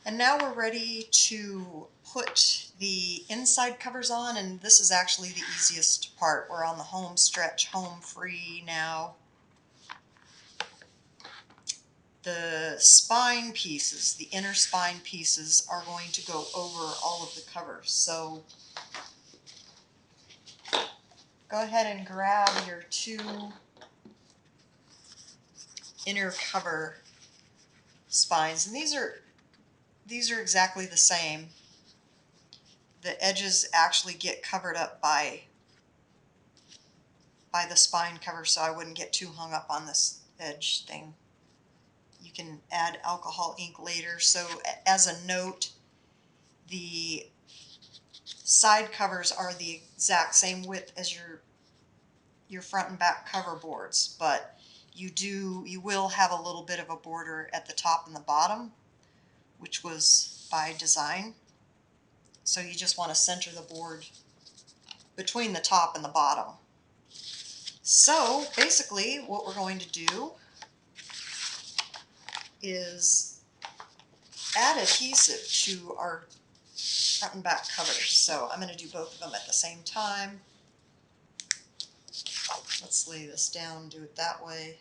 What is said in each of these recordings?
And now we're ready to put the inside covers on, and this is actually the easiest part. We're on the home stretch, home free now. The spine pieces, the inner spine pieces, are going to go over all of the covers. So go ahead and grab your two inner cover spines, and these are exactly the same. The edges actually get covered up by the spine cover, so I wouldn't get too hung up on this edge thing. You can add alcohol ink later. So as a note, the side covers are the exact same width as your front and back cover boards, but you will have a little bit of a border at the top and the bottom, which was by design. So you just want to center the board between the top and the bottom. So basically what we're going to do is add adhesive to our front and back covers. So I'm going to do both of them at the same time. Let's lay this down, do it that way.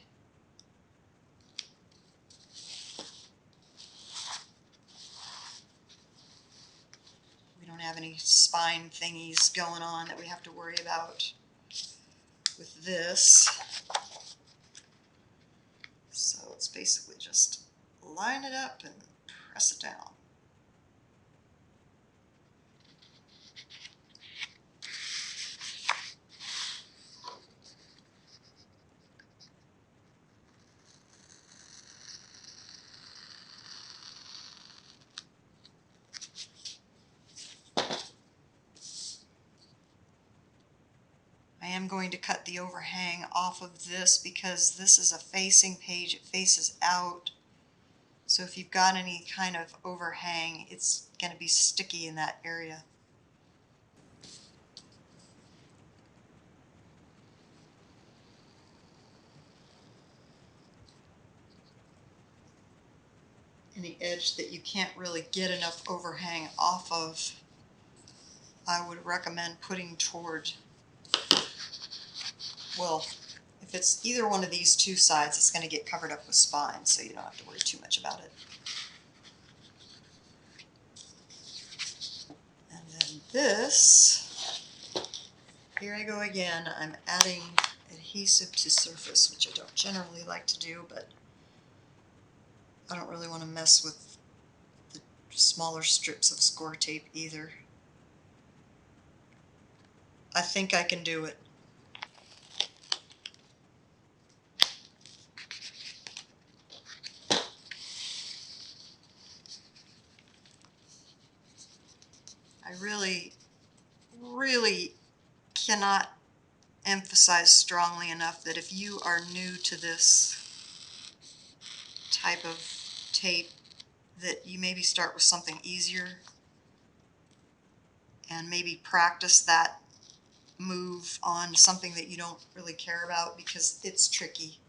We don't have any spine thingies going on that we have to worry about with this. So it's basically just line it up and press it down. I am going to cut the overhang off of this because this is a facing page. It faces out. So if you've got any kind of overhang, it's going to be sticky in that area. Any edge that you can't really get enough overhang off of, I would recommend putting toward, well, if it's either one of these two sides, it's going to get covered up with spine, so you don't have to worry too much about it. And then this, here I go again, I'm adding adhesive to surface, which I don't generally like to do, but I don't really want to mess with the smaller strips of score tape either. I think I can do it. I really, really cannot emphasize strongly enough that if you are new to this type of tape, that you maybe start with something easier and maybe practice that move on something that you don't really care about, because it's tricky.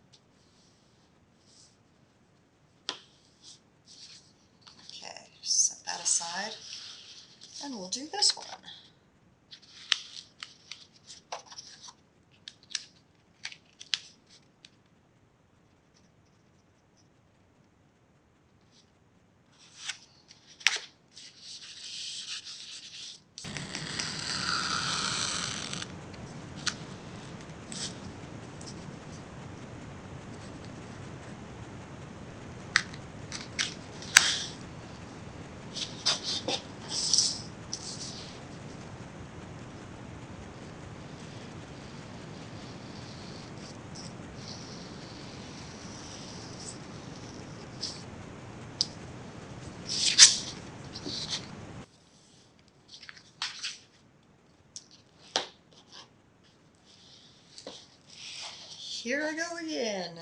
Okay, set that aside, and we'll do this one. Here I go again.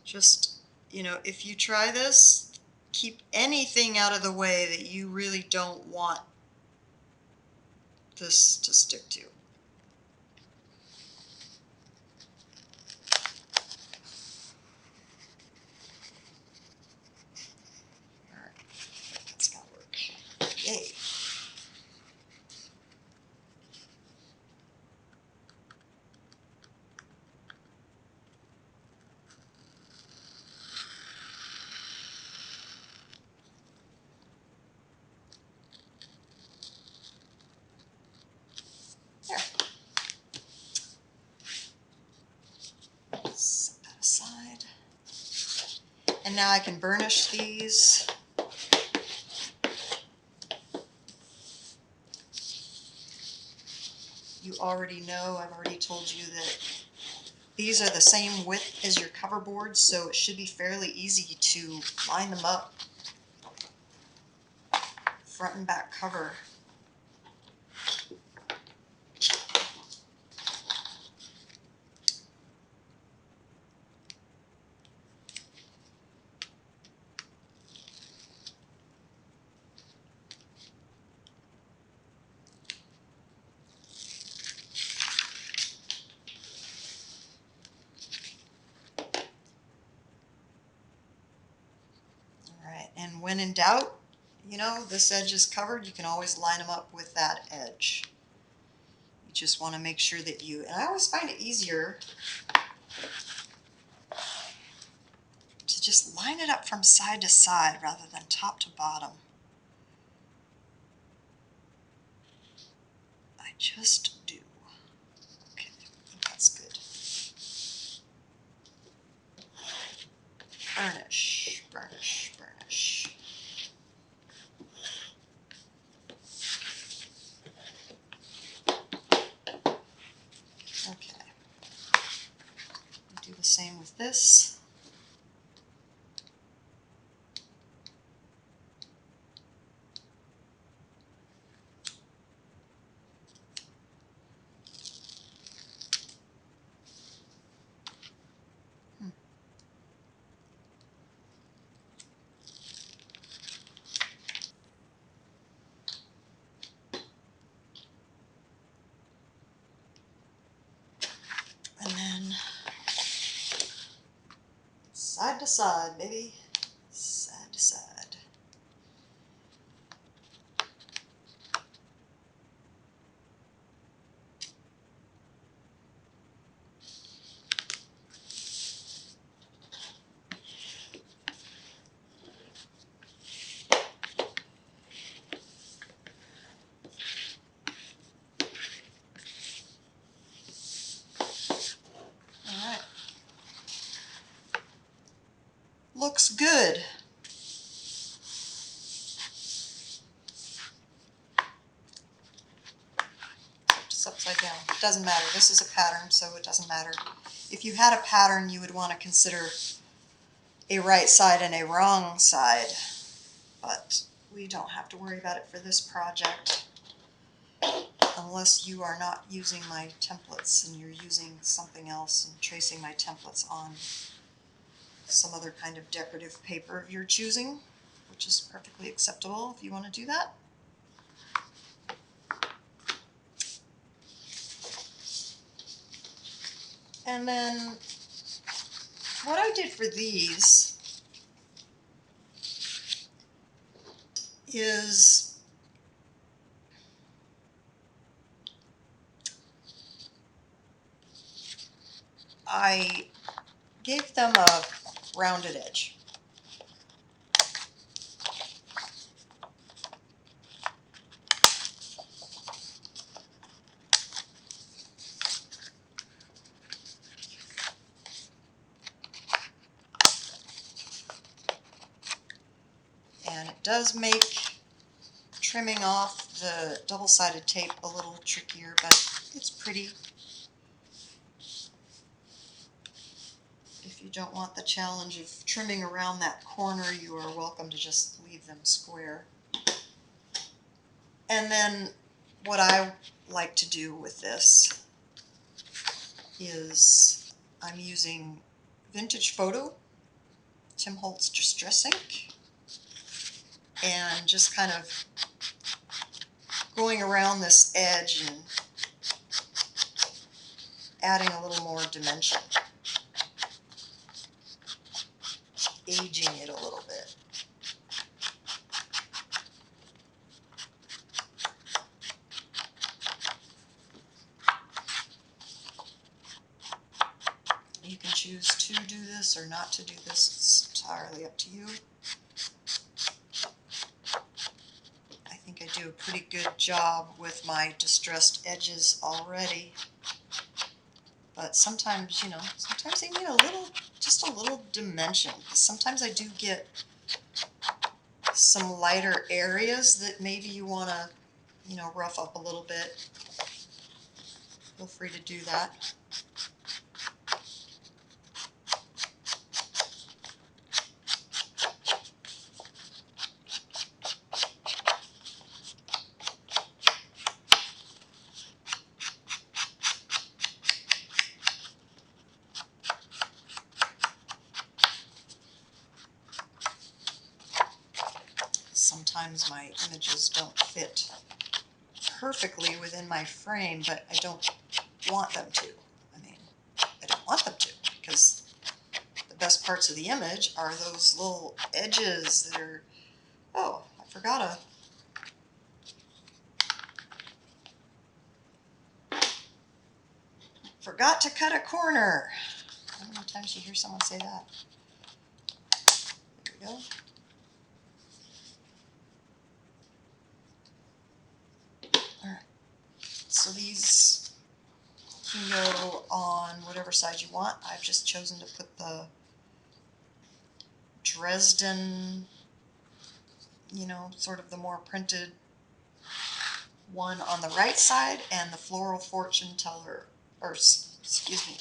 Just, if you try this, keep anything out of the way that you really don't want this to stick to. All right, that's gotta work. Yay. There. Set that aside. And now I can burnish these. You already know, I've already told you that these are the same width as your cover boards, so it should be fairly easy to line them up, front and back cover. Alright, and when in doubt, you know, this edge is covered, you can always line them up with that edge. You just want to make sure that you, and I always find it easier to just line it up from side to side rather than top to bottom. I just do. Okay, I think that's good. Burnish, burnish, burnish. Okay. Do the same with this. And then side to side, baby. Side to side. Alright. Looks good. Just upside down. It doesn't matter. This is a pattern, so it doesn't matter. If you had a pattern, you would want to consider a right side and a wrong side, but we don't have to worry about it for this project unless you are not using my templates and you're using something else and tracing my templates on some other kind of decorative paper of your choosing, which is perfectly acceptable if you want to do that. And then what I did for these is I gave them a rounded edge. And it does make trimming off the double-sided tape a little trickier, but it's pretty. If you don't want the challenge of trimming around that corner, you are welcome to just leave them square. And then what I like to do with this is I'm using Vintage Photo, Tim Holtz Distress Ink, and just kind of going around this edge and adding a little more dimension, aging it a little bit. You can choose to do this or not to do this. It's entirely up to you. I think I do a pretty good job with my distressed edges already. But sometimes, you know, sometimes they need a little, just a little dimension. Sometimes I do get some lighter areas that maybe you want to, you know, rough up a little bit. Feel free to do that. Sometimes my images don't fit perfectly within my frame, but I don't want them to. I mean, I don't want them to, because the best parts of the image are those little edges that are, oh, I forgot to cut a corner. How many times do you hear someone say that? There we go. Alright, so these can go on whatever side you want. I've just chosen to put the Dresden, you know, sort of the more printed one on the right side, and the floral fortune teller, or excuse me,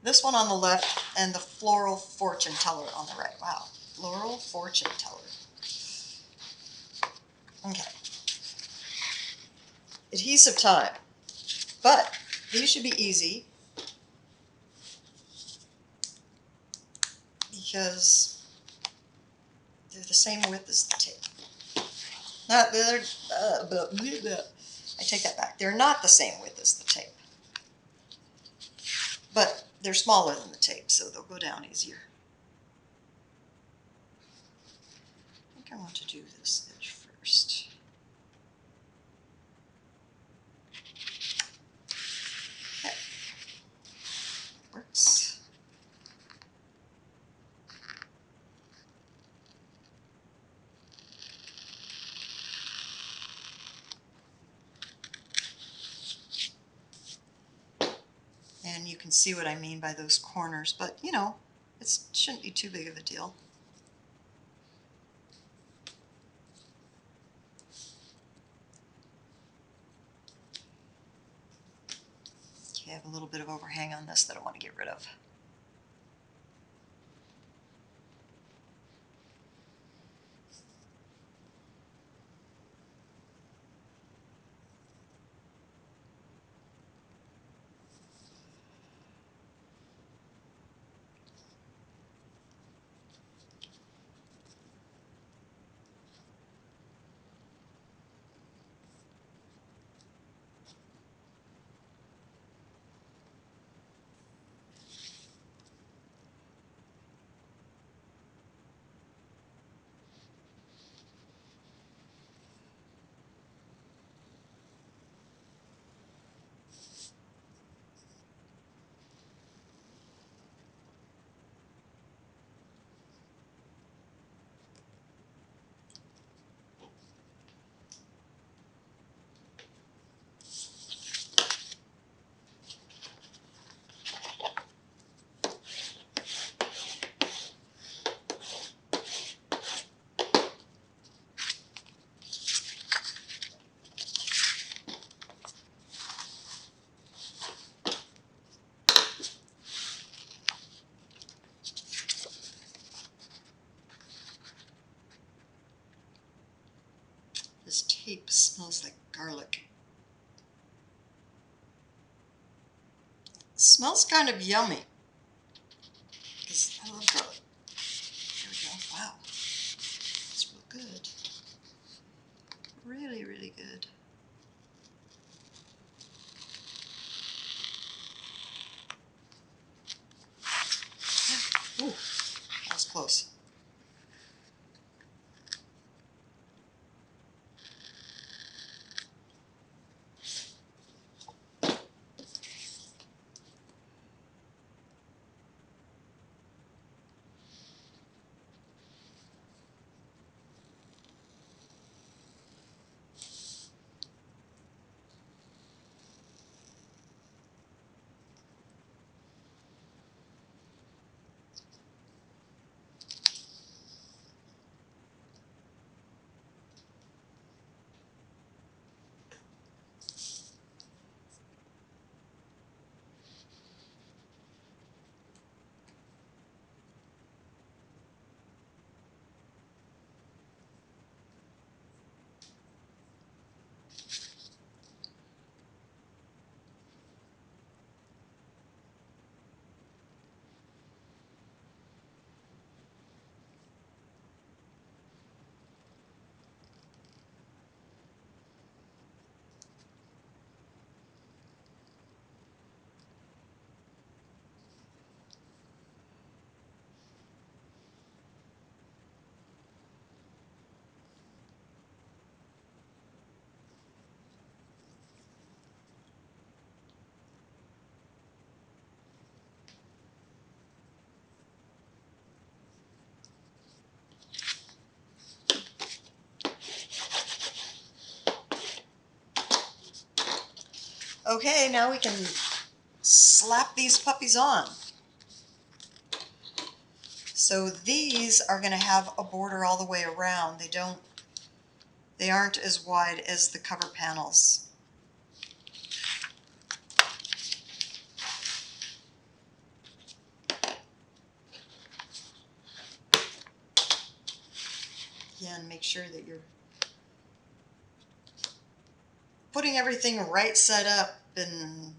this one on the left, and the floral fortune teller on the right. Wow, floral fortune teller. Okay. Adhesive time. But these should be easy because they're the same width as the tape. Not they're, I take that back. They're not the same width as the tape, but they're smaller than the tape, so they'll go down easier. I think I want to do this edge first. Okay. Works. And you can see what I mean by those corners, but you know, it shouldn't be too big of a deal. Okay, I have a little bit of overhang on this that I want to get rid of. This tape smells like garlic. It smells kind of yummy, because I love garlic. There we go. Wow, it's real good. good. Ooh, that was close. Okay, now we can slap these puppies on. So these are going to have a border all the way around. They aren't as wide as the cover panels. Again, make sure that you're putting everything right set up, and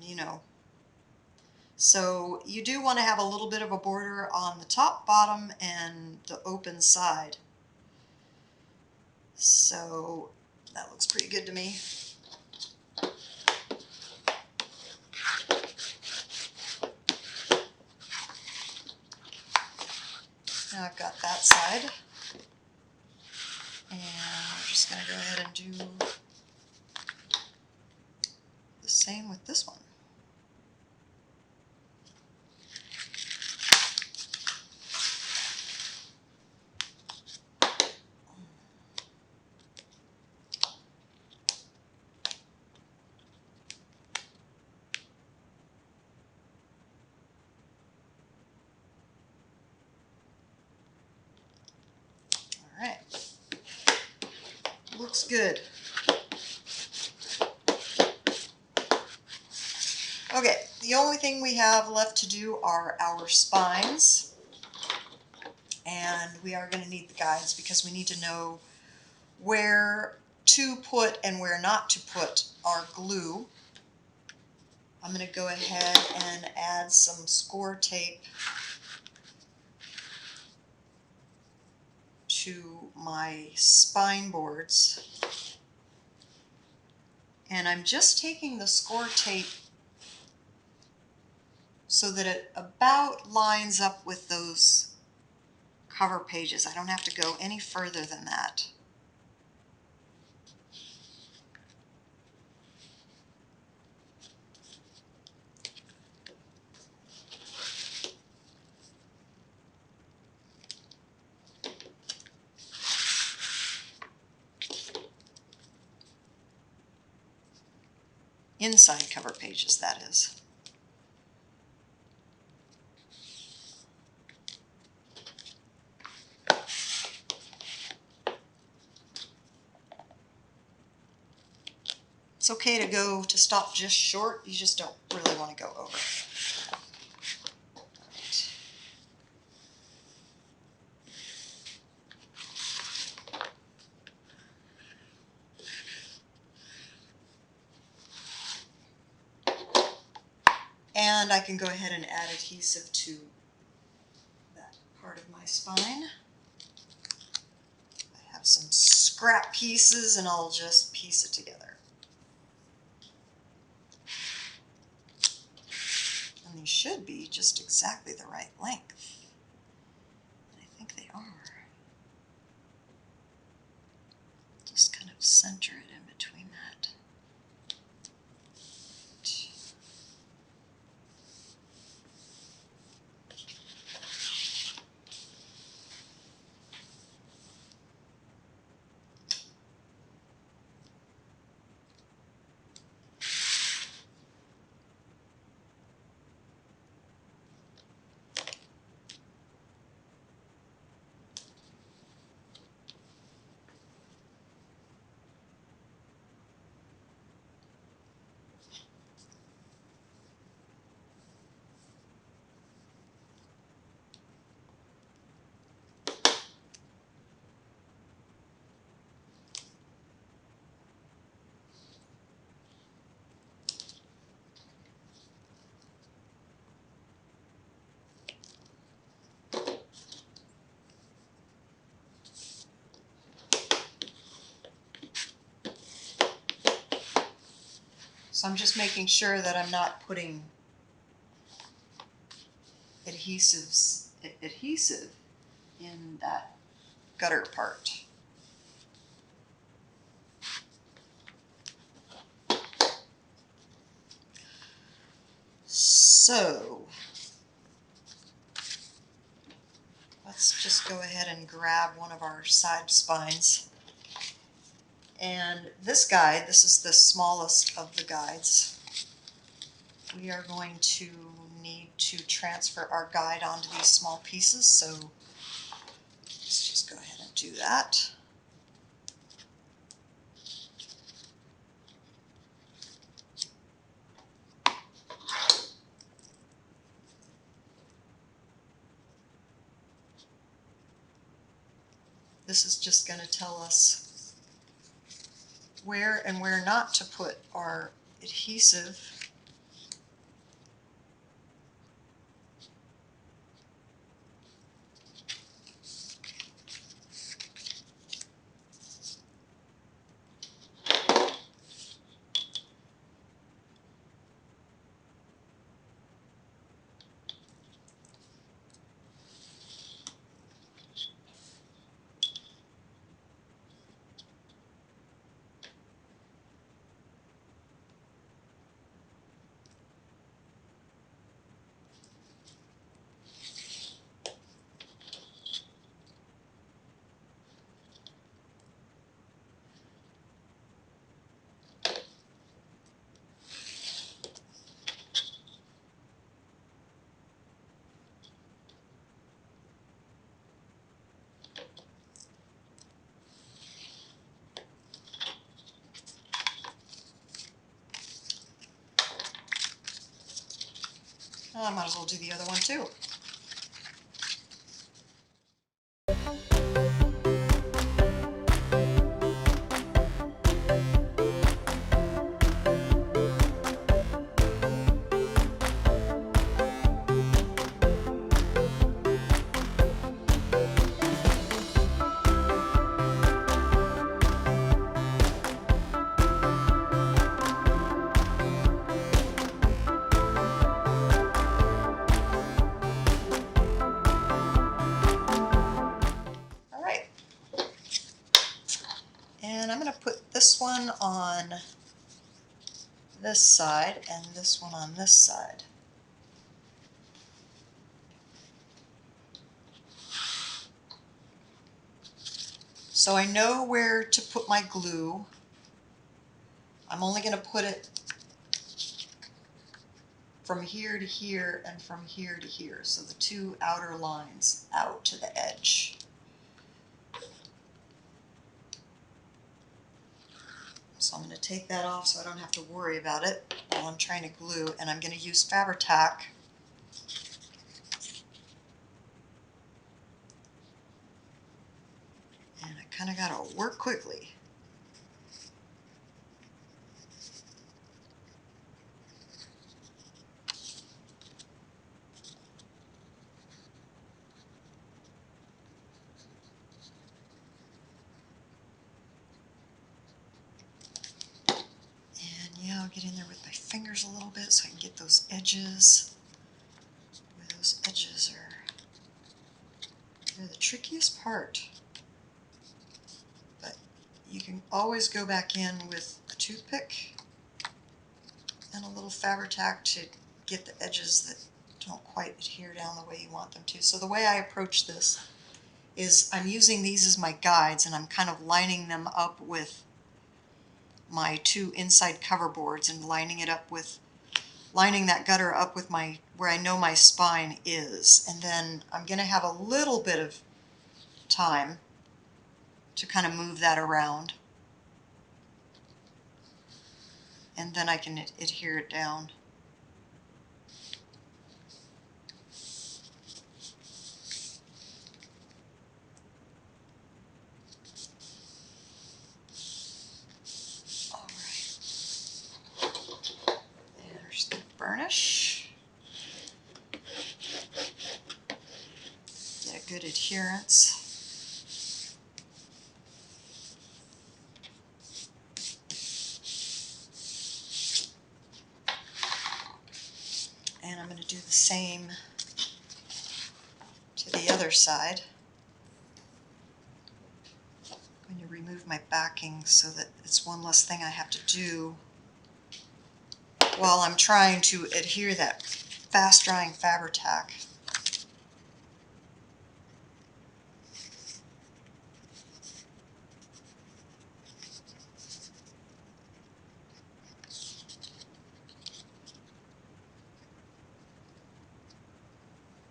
so you do want to have a little bit of a border on the top, bottom, and the open side. So that looks pretty good to me. Now I've got that side, and I'm just going to go ahead and do the same with this one. All right, looks good. Okay, the only thing we have left to do are our spines, and we are going to need the guides because we need to know where to put and where not to put our glue. I'm going to go ahead and add some score tape to my spine boards, and I'm just taking the score tape so that it about lines up with those cover pages. I don't have to go any further than that. Inside cover pages, that is. It's okay to stop just short. You just don't really want to go over. And I can go ahead and add adhesive to that part of my spine. I have some scrap pieces and I'll just piece it together. And these should be just exactly the right length. And I think they are. Just kind of center it in between that. So I'm just making sure that I'm not putting adhesive in that gutter part. So let's just go ahead and grab one of our side spines. And this guide, this is the smallest of the guides. We are going to need to transfer our guide onto these small pieces, so let's just go ahead and do that. This is just going to tell us where and where not to put our adhesive. I might as well do the other one too. All right. And I'm going to put this one on this side and this one on this side. So I know where to put my glue. I'm only going to put it from here to here and from here to here, so the two outer lines out to the edge. So I'm going to take that off so I don't have to worry about it while I'm trying to glue, and I'm going to use Fabri-Tac. And I kind of got to work quickly. get in there with my fingers a little bit so I can get those edges. Boy, those edges they're the trickiest part. But you can always go back in with a toothpick and a little Fabri-Tac to get the edges that don't quite adhere down the way you want them to. So the way I approach this is I'm using these as my guides, and I'm kind of lining them up with my two inside cover boards and lining that gutter up with where I know my spine is. And then I'm going to have a little bit of time to kind of move that around, and then I can adhere it down. All right. There's the burnish. Get a good adherence. And I'm going to do the same to the other side. I'm going to remove my backing so that it's one less thing I have to do while I'm trying to adhere that fast drying Fabri-Tac.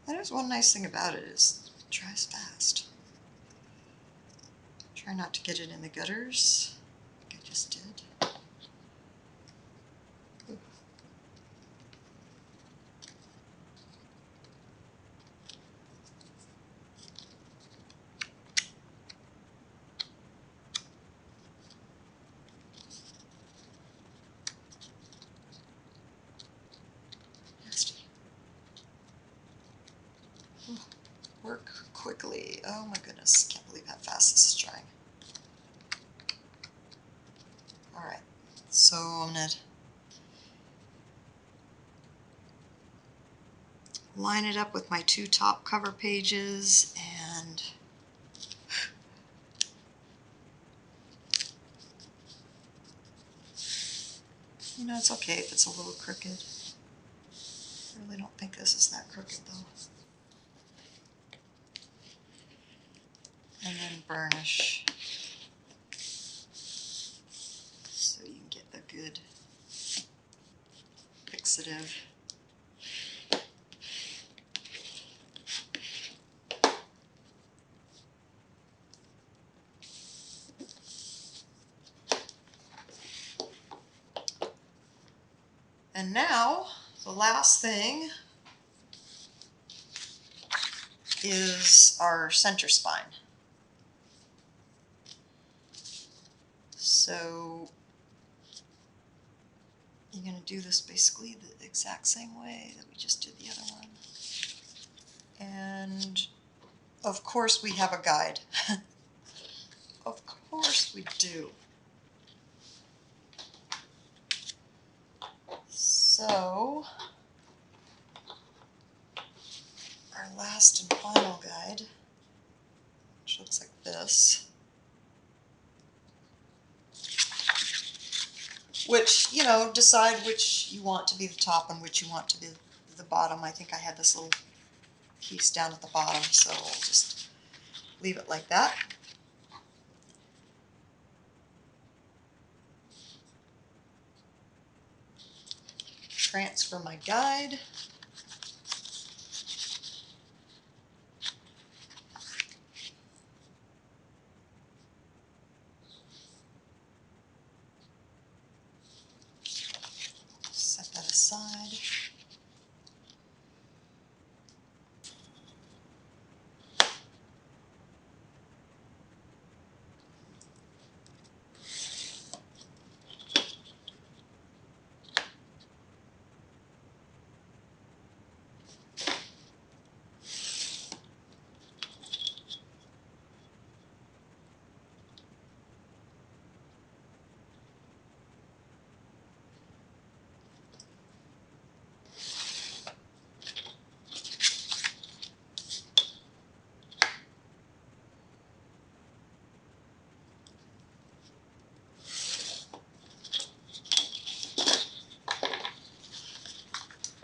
That is one nice thing about it, is it dries fast. Try not to get it in the gutters, like I just did. Ooh. Nasty. Ooh. Work quickly. Oh my goodness, can't believe how fast this is drying. Alright, so I'm going to line it up with my two top cover pages, and you know, it's okay if it's a little crooked. I really don't think this is that crooked though. And then burnish so you can get a good fixative. And now, the last thing is our center spine. So you're going to do this basically the exact same way that we just did the other one. And of course we have a guide. Of course we do. So our last and final guide, which looks like this, which, you know, decide which you want to be the top and which you want to be the bottom. I think I had this little piece down at the bottom, so we'll just leave it like that. Transfer my guide. Set that aside.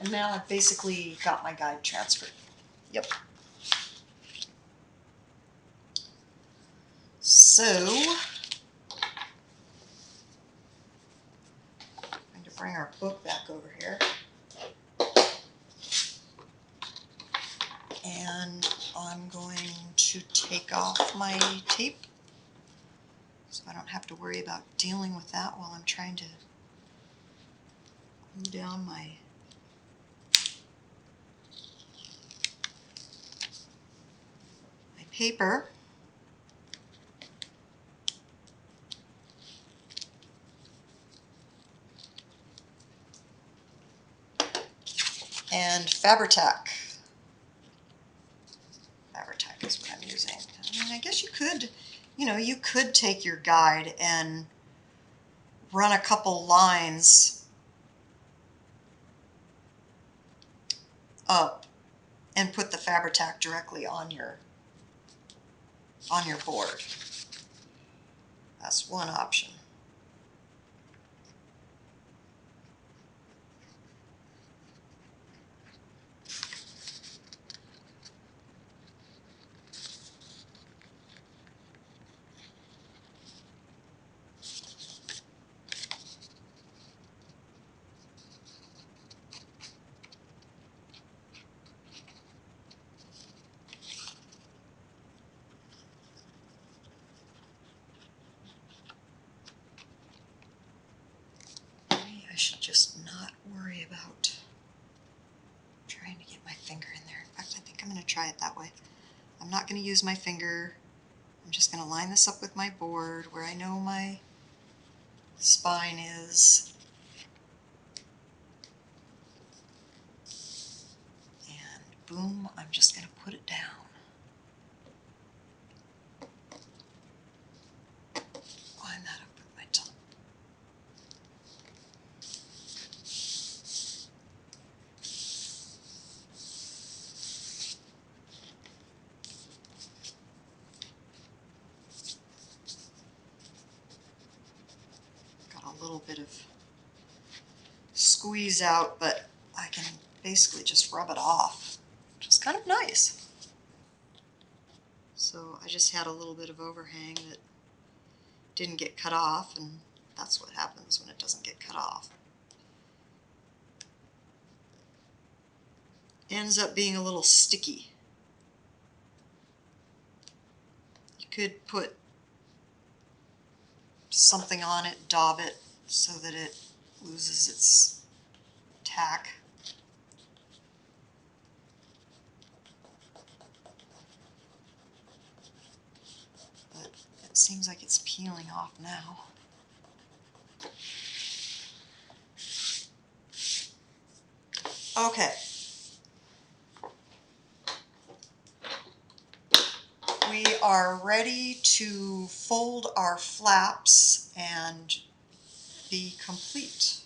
And now I've basically got my guide transferred. Yep. So, I'm going to bring our book back over here. And I'm going to take off my tape so I don't have to worry about dealing with that while I'm trying to glue down my paper. And Fabri-Tac. Fabri-Tac is what I'm using. I mean, I guess you could, you could take your guide and run a couple lines up and put the Fabri-Tac directly on your board. That's one option. Maybe I should just not worry about trying to get my finger in there. In fact, I think I'm going to try it that way. I'm not going to use my finger. I'm just going to line this up with my board where I know my spine is. And boom, I'm just going to put it down. Line that up with my tongue. Got a little bit of squeeze out, but I can basically just rub it off, which is kind of nice. So I just had a little bit of overhang that didn't get cut off, and that's what happens when it doesn't get cut off. Ends up being a little sticky. You could put something on it, daub it, so that it loses its tack. But it seems like it's peeling off now. Okay. We are ready to fold our flaps and be complete.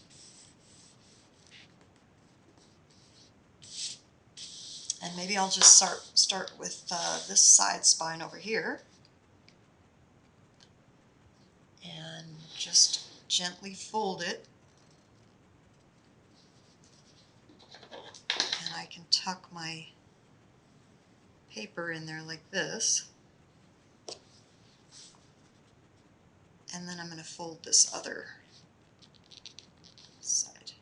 And maybe I'll just start with this side spine over here. And just gently fold it. And I can tuck my paper in there like this. And then I'm going to fold this other side.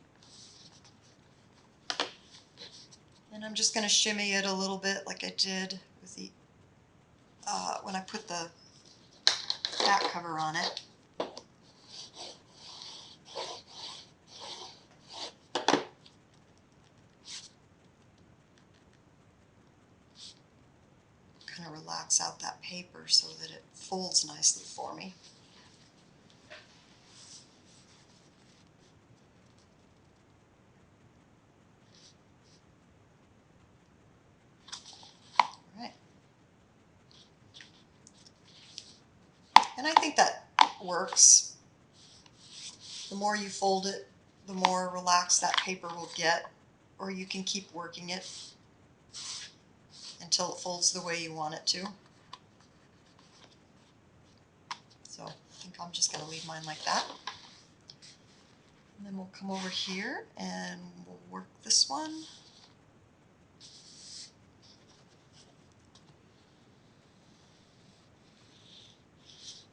And I'm just going to shimmy it a little bit like I did with the when I put the back cover on it. Kind of relax out that paper so that it folds nicely for me. Right. And I think that works. The more you fold it, the more relaxed that paper will get, or you can keep working it until it folds the way you want it to. So I think I'm just going to leave mine like that. And then we'll come over here and we'll work this one.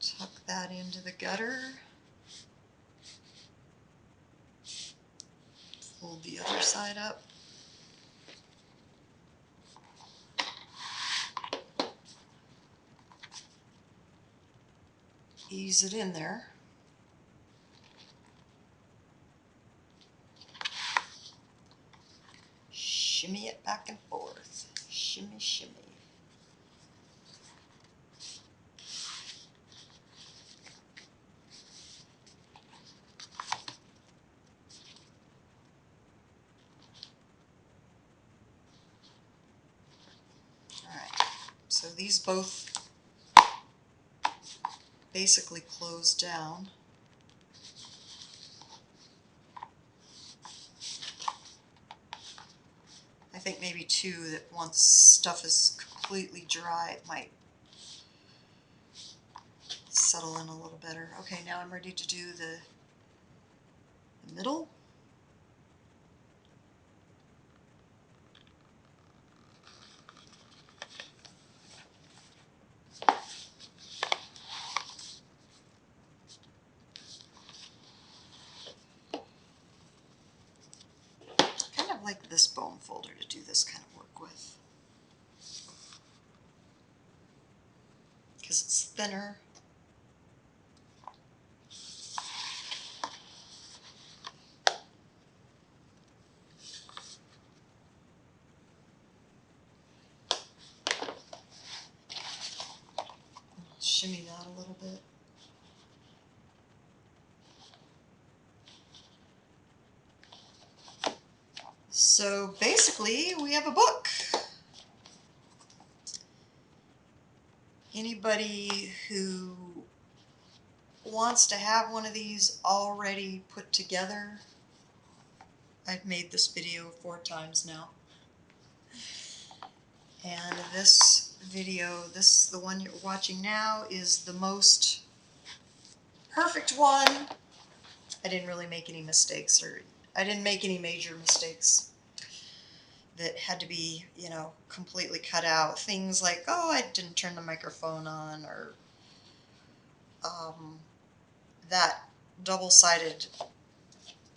Tuck that into the gutter. Fold the other side up. Ease it in there. Shimmy it back and forth. Shimmy, shimmy. Alright, so these both basically close down. I think maybe two, that once stuff is completely dry it might settle in a little better. Okay, now I'm ready to do the middle. Kind of like this bone folder to do this kind of work with, because it's thinner. Shimmy that a little bit. So basically we have a book. Anybody who wants to have one of these already put together, I've made this video 4 times now. And this video, the one you're watching now, is the most perfect one. I didn't really make any mistakes, or I didn't make any major mistakes that had to be, you know, completely cut out. Things like, oh, I didn't turn the microphone on, or that double-sided,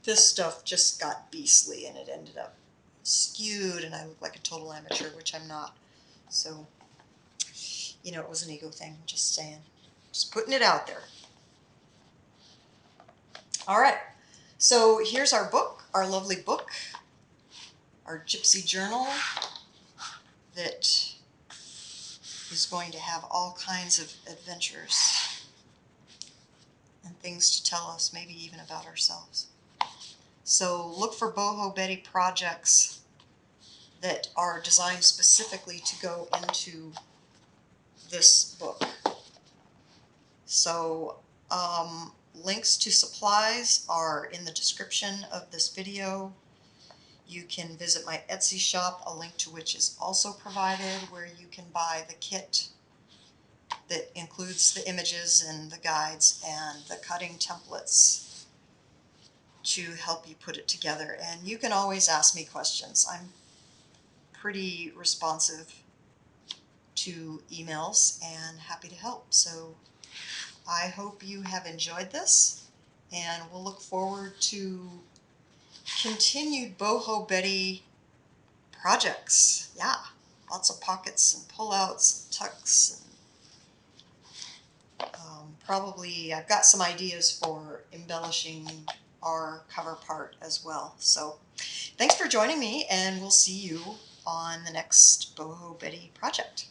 this stuff just got beastly and it ended up skewed and I look like a total amateur, which I'm not. So, you know, it was an ego thing, just saying. Just putting it out there. All right, so here's our book, our lovely book, our Gypsy journal that is going to have all kinds of adventures and things to tell us, maybe even about ourselves. So look for Boho Betty projects that are designed specifically to go into this book. So links to supplies are in the description of this video. You can visit my Etsy shop, a link to which is also provided, where you can buy the kit that includes the images and the guides and the cutting templates to help you put it together. And you can always ask me questions. I'm pretty responsive to emails and happy to help. So I hope you have enjoyed this, and we'll look forward to continued Boho Betty projects. Yeah, lots of pockets and pullouts and tucks. And probably I've got some ideas for embellishing our cover part as well. So thanks for joining me, and we'll see you on the next Boho Betty project.